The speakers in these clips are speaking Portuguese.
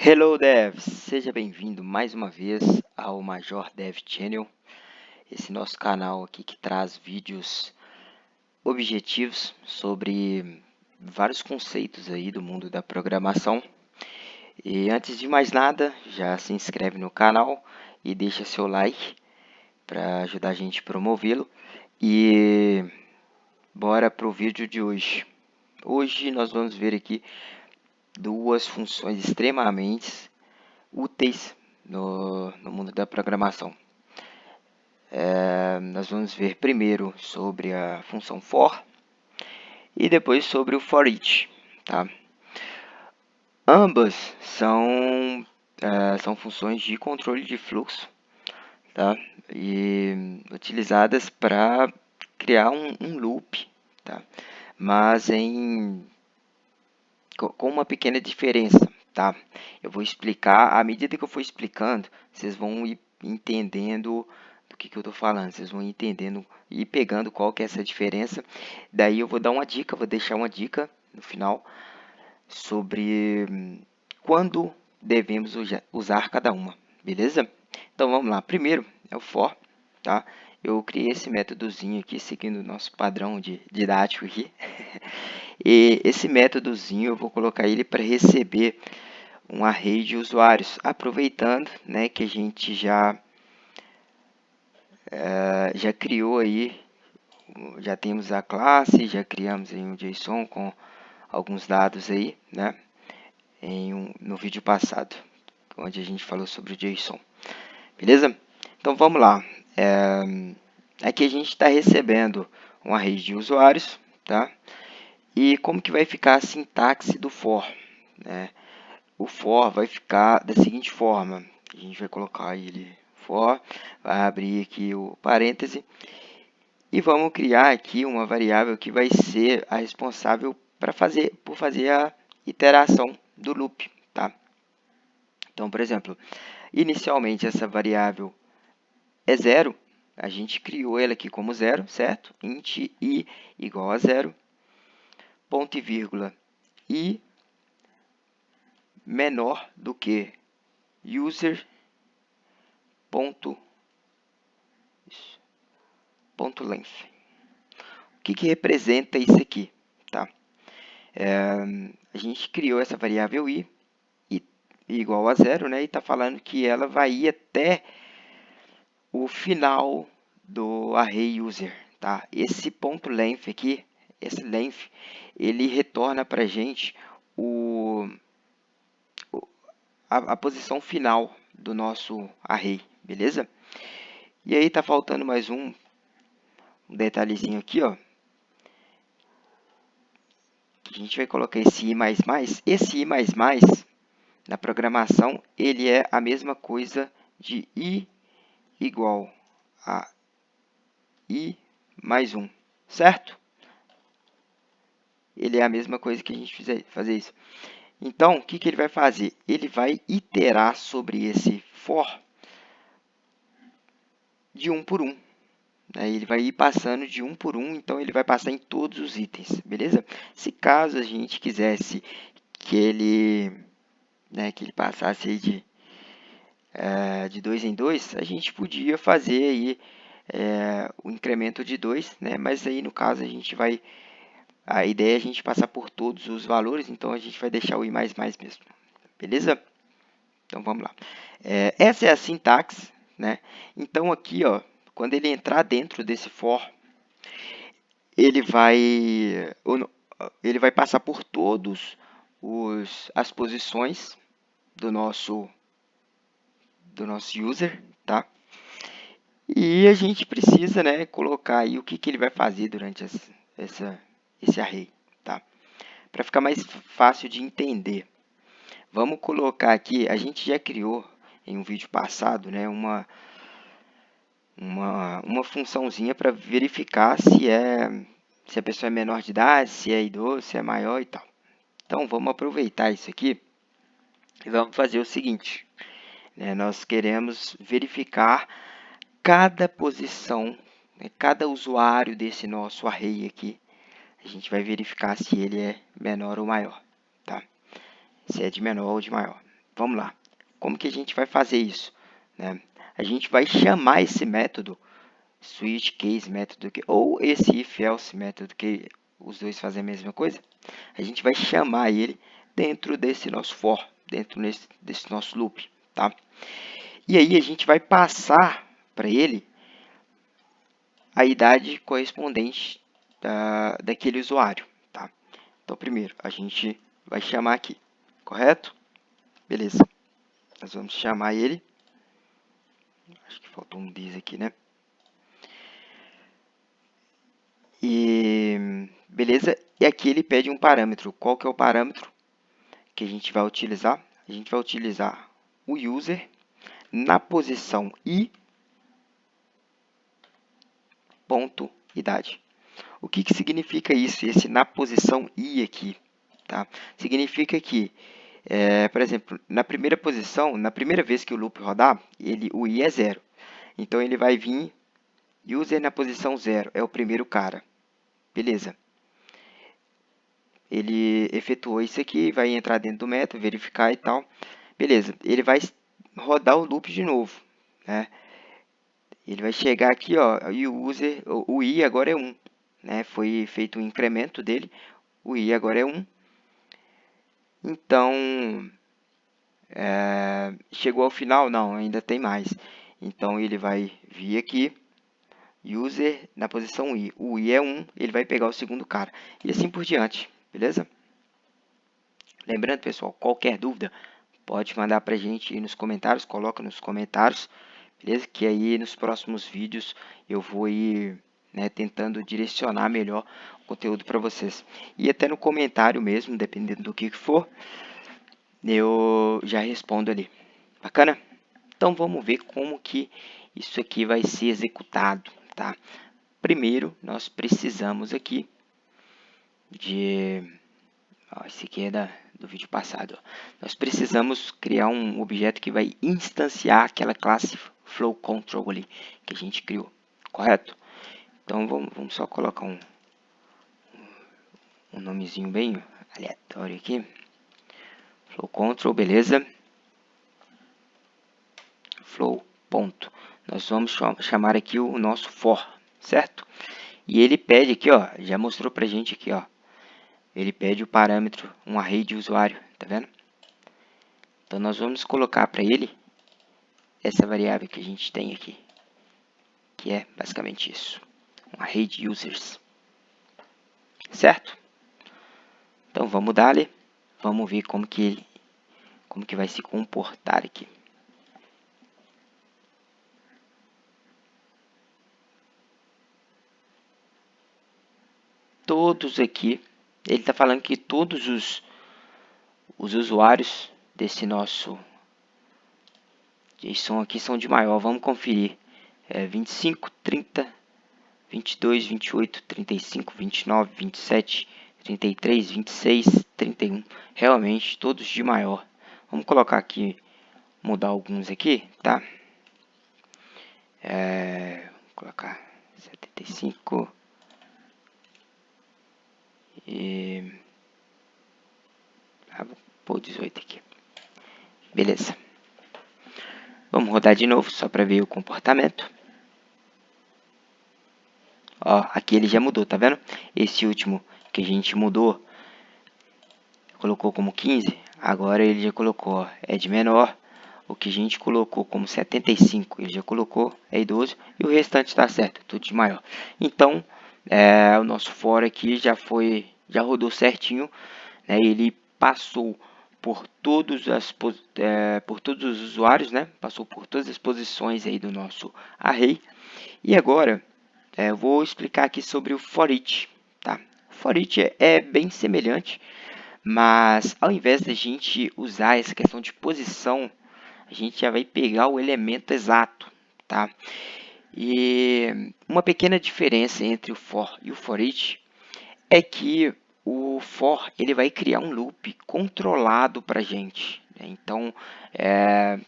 Hello Devs, seja bem-vindo mais uma vez ao Major Dev Channel, esse nosso canal aqui que traz vídeos objetivos sobre vários conceitos aí do mundo da programação. E antes de mais nada, já se inscreve no canal e deixa seu like para ajudar a gente a promovê-lo. E bora para o vídeo de hoje. Hoje nós vamos ver aqui duas funções extremamente úteis no mundo da programação. Nós vamos ver primeiro sobre a função for e depois sobre o for each. Tá? Ambas são funções de controle de fluxo, tá? E utilizadas para criar um loop, tá? Mas com uma pequena diferença. Tá? Eu vou explicar, à medida que eu for explicando, vocês vão ir entendendo do que eu estou falando, vocês vão entendendo e pegando qual que é essa diferença. Daí eu vou dar uma dica, vou deixar uma dica no final sobre quando devemos usar cada uma, beleza? Então vamos lá, primeiro é o for, tá? Eu criei esse métodozinho aqui, seguindo o nosso padrão didático aqui. E esse métodozinho eu vou colocar ele para receber um array de usuários, aproveitando, né, que a gente já criou aí, já temos a classe, já criamos aí um JSON com alguns dados aí, né, no vídeo passado, onde a gente falou sobre o JSON, beleza? Então vamos lá, aqui a gente está recebendo um array de usuários, tá? E como que vai ficar a sintaxe do for, né? O for vai ficar da seguinte forma, a gente vai colocar ele for, vai abrir aqui o parêntese e vamos criar aqui uma variável que vai ser a responsável por fazer a iteração do loop, tá? Então, por exemplo, inicialmente essa variável é 0, a gente criou ela aqui como 0, certo? Int i igual a 0, ponto e vírgula i menor do que user ponto length. O que representa isso aqui? Tá? A gente criou essa variável i igual a 0, né? E está falando que ela vai ir até o final do array user. Tá? Esse ponto length aqui, esse length, ele retorna para a gente a posição final do nosso array, beleza? E aí está faltando mais um detalhezinho aqui, ó. A gente vai colocar esse i++. Esse i++, na programação, ele é a mesma coisa de i igual a i mais 1, certo? Ele é a mesma coisa que a gente fazer isso. Então, o que ele vai fazer? Ele vai iterar sobre esse for de 1 por 1. Ele vai ir passando de 1 por 1, então ele vai passar em todos os itens, beleza? Se caso a gente quisesse que ele passasse aí de 2 em 2, a gente podia fazer aí o incremento de 2, né? Mas aí no caso a ideia é a gente passar por todos os valores, então a gente vai deixar o i++ mesmo, beleza? Então vamos lá. Essa é a sintaxe, né? Então aqui, ó, quando ele entrar dentro desse for, ele vai passar por todos as posições do nosso user, tá? E a gente precisa, né, colocar aí o que ele vai fazer durante esse array, tá? Para ficar mais fácil de entender. Vamos colocar aqui, a gente já criou em um vídeo passado, né, uma funçãozinha para verificar se a pessoa é menor de idade, se é idoso, se é maior e tal. Então, vamos aproveitar isso aqui e vamos fazer o seguinte. Nós queremos verificar cada posição, cada usuário desse nosso array aqui. A gente vai verificar se ele é menor ou maior, tá? Se é de menor ou de maior. vamos lá. Como que a gente vai fazer isso? Né? A gente vai chamar esse método switch case método ou esse if else método, que os dois fazem a mesma coisa. A gente vai chamar ele dentro desse nosso for, dentro desse nosso loop, tá? E aí a gente vai passar para ele a idade correspondente daquele usuário, tá? Então, primeiro, a gente vai chamar aqui, correto? Beleza. Nós vamos chamar ele. Acho que faltou um this aqui, né? E beleza. E aqui ele pede um parâmetro. Qual que é o parâmetro que a gente vai utilizar? A gente vai utilizar o user na posição i ponto idade. O que que significa isso? Esse na posição i aqui, tá? Significa que, por exemplo, na primeira posição, na primeira vez que o loop rodar, o i é 0. Então, ele vai vir user na posição 0, é o primeiro cara. Beleza. Ele efetuou isso aqui, vai entrar dentro do método, verificar e tal. Beleza, ele vai rodar o loop de novo, né? Ele vai chegar aqui, ó, e o i agora é 1, né? Foi feito um incremento dele, o i agora é 1. Então, chegou ao final? Não, ainda tem mais. Então, ele vai vir aqui, user na posição i. O i é 1, ele vai pegar o segundo cara. E assim por diante, beleza? Lembrando, pessoal, qualquer dúvida, pode mandar para a gente aí nos comentários, coloca nos comentários, beleza? Que aí nos próximos vídeos eu vou ir, né, tentando direcionar melhor o conteúdo para vocês. E até no comentário mesmo, dependendo do que for, eu já respondo ali. Bacana? Então vamos ver como que isso aqui vai ser executado, tá? Primeiro, nós precisamos aqui de... Ó, esse aqui é do vídeo passado. Ó. Nós precisamos criar um objeto que vai instanciar aquela classe flow control ali que a gente criou, correto? Então vamos só colocar um nomezinho bem aleatório aqui. Flow control, beleza? Flow, ponto. Nós vamos chamar aqui o nosso for, certo? E ele pede aqui, ó, já mostrou pra gente aqui, ó. Ele pede o parâmetro, um array de usuário, tá vendo? Então nós vamos colocar para ele essa variável que a gente tem aqui, que é basicamente isso, um array de users, certo? Então vamos dar ali, vamos ver como que vai se comportar aqui. Todos aqui, ele está falando que todos os usuários desse nosso JSON aqui são de maior. Vamos conferir. 25, 30, 22, 28, 35, 29, 27, 33, 26, 31. Realmente todos de maior. Vamos colocar aqui, mudar alguns aqui, tá? Vou colocar 75 e vou pôr 18 aqui. Beleza. Vamos rodar de novo só para ver o comportamento. Ó, aqui ele já mudou, tá vendo? Esse último que a gente mudou, colocou como 15, agora ele já colocou, ó, é de menor. O que a gente colocou como 75, ele já colocou, é idoso, e o restante está certo, tudo de maior. Então, o nosso for aqui já rodou certinho, né? Ele passou por todos os usuários, né? Passou por todas as posições aí do nosso array. E agora, eu vou explicar aqui sobre o for each, tá? O for each é bem semelhante, mas ao invés da gente usar essa questão de posição, a gente já vai pegar o elemento exato, tá? E uma pequena diferença entre o for e o for each é que o for ele vai criar um loop controlado para a gente, né? Então,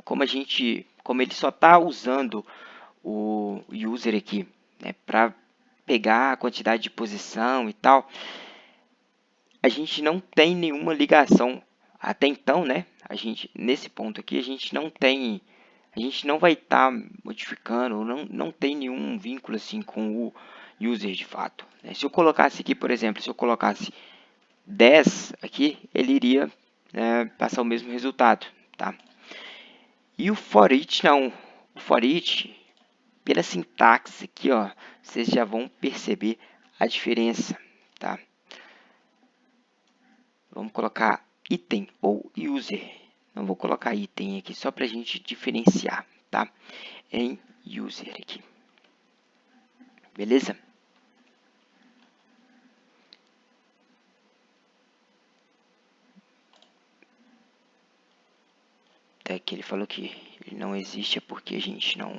como ele só está usando o user aqui, né, para pegar a quantidade de posição e tal, a gente não tem nenhuma ligação até então, né, nesse ponto aqui, a gente não vai estar modificando, não tem nenhum vínculo assim com o user de fato, né? Se eu colocasse aqui, por exemplo, se eu colocasse 10 aqui, ele iria passar o mesmo resultado, tá? E o for each não, o for each, pela sintaxe aqui, ó, vocês já vão perceber a diferença, tá? Vamos colocar item ou user. Não vou colocar item aqui, só para a gente diferenciar, tá? Em user aqui. Beleza? Até que ele falou que ele não existe, é porque a gente não...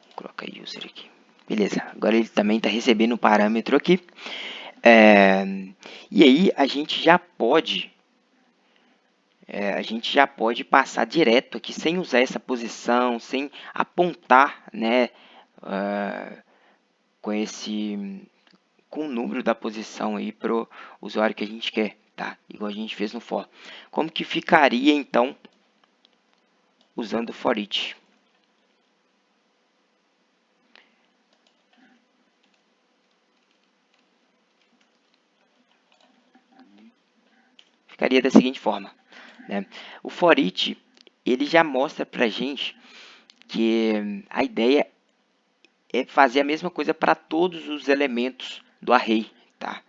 Vou colocar user aqui. Beleza, agora ele também está recebendo um parâmetro aqui. E aí a gente já pode passar direto aqui sem usar essa posição, sem apontar, né, com o número da posição aí para o usuário que a gente quer, tá? Igual a gente fez no for. Como que ficaria então usando o for each? Ficaria da seguinte forma, né? O for each, ele já mostra para a gente que a ideia é fazer a mesma coisa para todos os elementos do array, tá?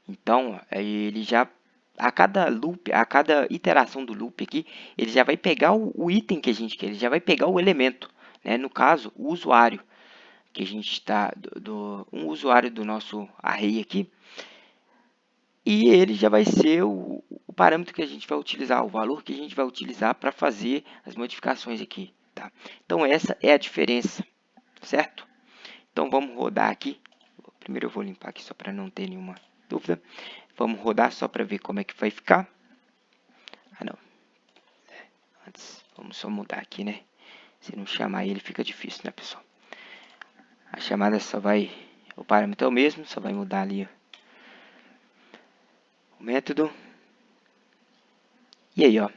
Então, ele já a cada loop, a cada iteração do loop aqui, ele já vai pegar o item que a gente quer, ele já vai pegar o elemento, né? No caso, o usuário que a gente está um usuário do nosso array aqui, e ele já vai ser o parâmetro que a gente vai utilizar, o valor que a gente vai utilizar para fazer as modificações aqui, tá? Então essa é a diferença, certo? Então vamos rodar aqui. Primeiro eu vou limpar aqui só para não ter nenhuma dúvida. Vamos rodar só para ver como é que vai ficar. Ah, não. Antes, vamos só mudar aqui, né? Se não chamar ele, fica difícil, né, pessoal? A chamada só vai... O parâmetro é o mesmo, só vai mudar ali o método. E aí, ó.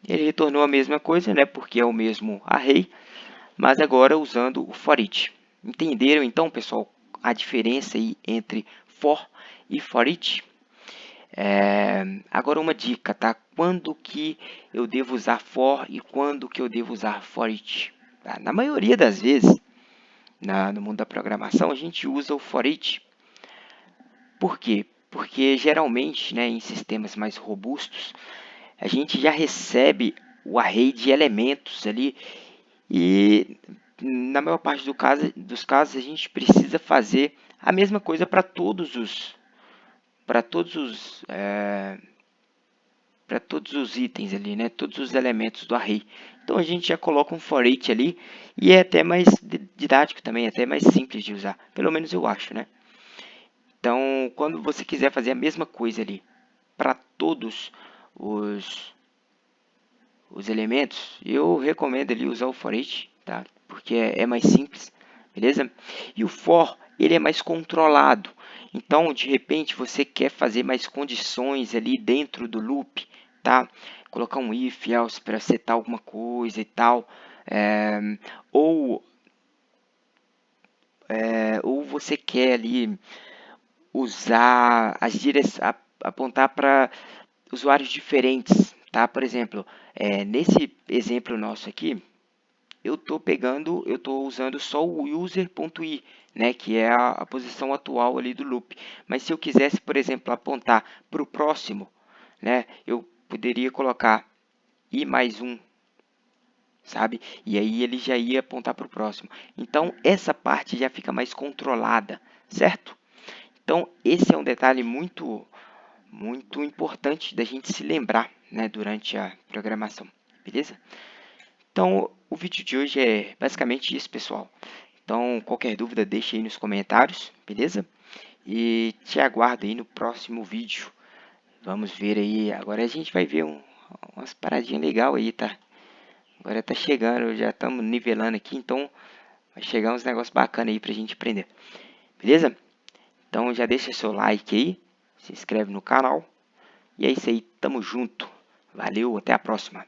Ele retornou a mesma coisa, né? Porque é o mesmo array, mas agora usando o for each. Entenderam, então, pessoal, a diferença aí entre for e for each? Agora uma dica, tá? Quando que eu devo usar for e quando que eu devo usar for each? Tá? Na maioria das vezes, no mundo da programação, a gente usa o for each. Por quê? Porque geralmente, né, em sistemas mais robustos, a gente já recebe o array de elementos ali e na maior parte dos casos a gente precisa fazer a mesma coisa para todos os itens ali, né? Todos os elementos do array. Então a gente já coloca um for each ali e é até mais didático também, é até mais simples de usar, pelo menos eu acho, né? Então, quando você quiser fazer a mesma coisa ali para todos os elementos, eu recomendo ali usar o for each, tá? Porque é mais simples, beleza? E o for, ele é mais controlado. Então, de repente, você quer fazer mais condições ali dentro do loop, tá? Colocar um if, else para setar alguma coisa e tal. Ou você quer ali usar apontar para usuários diferentes, tá? Por exemplo, nesse exemplo nosso aqui, eu estou usando só o user.i, né, que é a posição atual ali do loop. Mas se eu quisesse, por exemplo, apontar para o próximo, né, eu poderia colocar i mais 1, sabe? E aí ele já ia apontar para o próximo. Então, essa parte já fica mais controlada, certo? Então, esse é um detalhe muito importante da gente se lembrar, né, durante a programação, beleza? Então, o vídeo de hoje é basicamente isso, pessoal. Então, qualquer dúvida, deixe aí nos comentários, beleza? E te aguardo aí no próximo vídeo. Vamos ver aí, agora a gente vai ver umas paradinhas legais aí, tá? Agora tá chegando, já estamos nivelando aqui, então vai chegar uns negócios bacanas aí pra gente aprender, beleza? Então já deixa seu like aí, se inscreve no canal E é isso aí, tamo junto. Valeu, até a próxima.